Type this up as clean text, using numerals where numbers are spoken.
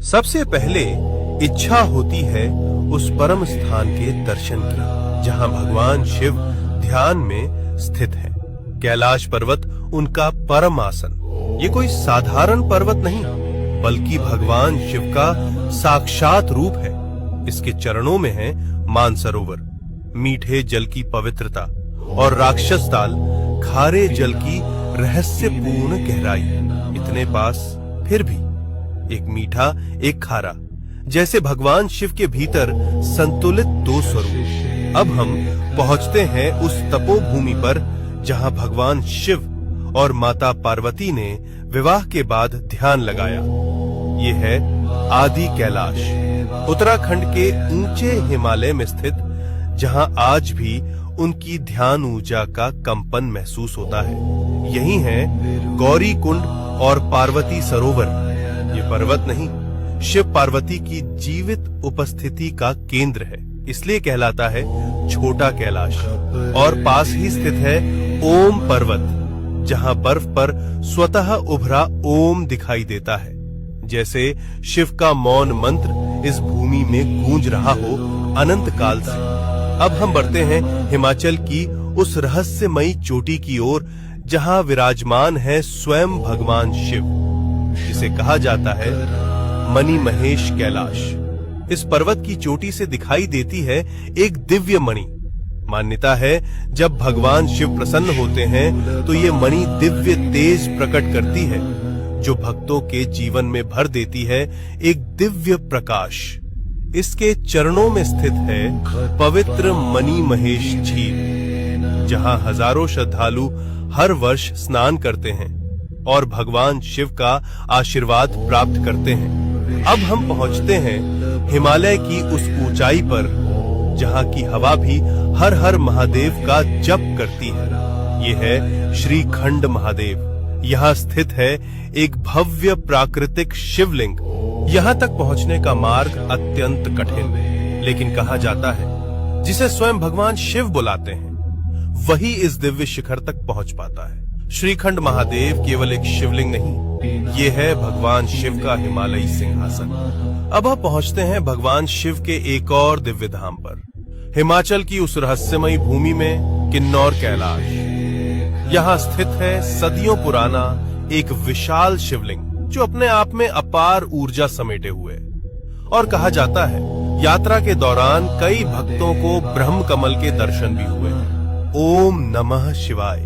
सबसे पहले इच्छा होती है उस परम स्थान के दर्शन की जहां भगवान शिव ध्यान में स्थित है। कैलाश पर्वत उनका परम आसन। ये कोई साधारण पर्वत नहीं बल्कि भगवान शिव का साक्षात रूप है। इसके चरणों में है मानसरोवर, मीठे जल की पवित्रता, और राक्षस ताल, खारे जल की रहस्यपूर्ण गहराई। इतने पास फिर भी एक मीठा एक खारा, जैसे भगवान शिव के भीतर संतुलित दो स्वरूप। अब हम पहुंचते हैं उस तपोभूमि पर जहां भगवान शिव और माता पार्वती ने विवाह के बाद ध्यान लगाया। ये है आदि कैलाश, उत्तराखंड के ऊंचे हिमालय में स्थित, जहां आज भी उनकी ध्यान ऊर्जा का कंपन महसूस होता है। यही है गौरी कुंड और पार्वती सरोवर। ये पर्वत नहीं, शिव पार्वती की जीवित उपस्थिति का केंद्र है, इसलिए कहलाता है छोटा कैलाश। और पास ही स्थित है ओम पर्वत, जहां बर्फ पर स्वतः उभरा ओम दिखाई देता है, जैसे शिव का मौन मंत्र इस भूमि में गूंज रहा हो अनंत काल से। अब हम बढ़ते हैं हिमाचल की उस रहस्यमयी चोटी की ओर जहां विराजमान है स्वयं भगवान शिव, जिसे कहा जाता है मणि महेश कैलाश। इस पर्वत की चोटी से दिखाई देती है एक दिव्य मणि। मान्यता है जब भगवान शिव प्रसन्न होते हैं तो ये मणि दिव्य तेज प्रकट करती है, जो भक्तों के जीवन में भर देती है एक दिव्य प्रकाश। इसके चरणों में स्थित है पवित्र मणि महेश झील, जहां हजारों श्रद्धालु हर वर्ष स्नान करते हैं और भगवान शिव का आशीर्वाद प्राप्त करते हैं। अब हम पहुंचते हैं हिमालय की उस ऊंचाई पर जहां की हवा भी हर हर महादेव का जप करती है। ये है श्रीखंड महादेव। यहाँ स्थित है एक भव्य प्राकृतिक शिवलिंग। यहाँ तक पहुँचने का मार्ग अत्यंत कठिन, लेकिन कहा जाता है जिसे स्वयं भगवान शिव बुलाते हैं वही इस दिव्य शिखर तक पहुँच पाता है। श्रीखंड महादेव केवल एक शिवलिंग नहीं, ये है भगवान शिव का हिमालयी सिंहासन। अब हम पहुँचते हैं भगवान शिव के एक और दिव्य धाम पर, हिमाचल की उस रहस्यमयी भूमि में किन्नौर कैलाश। यहाँ स्थित है सदियों पुराना एक विशाल शिवलिंग, जो अपने आप में अपार ऊर्जा समेटे हुए। और कहा जाता है यात्रा के दौरान कई भक्तों को ब्रह्म कमल के दर्शन भी हुए। ओम नमः शिवाय।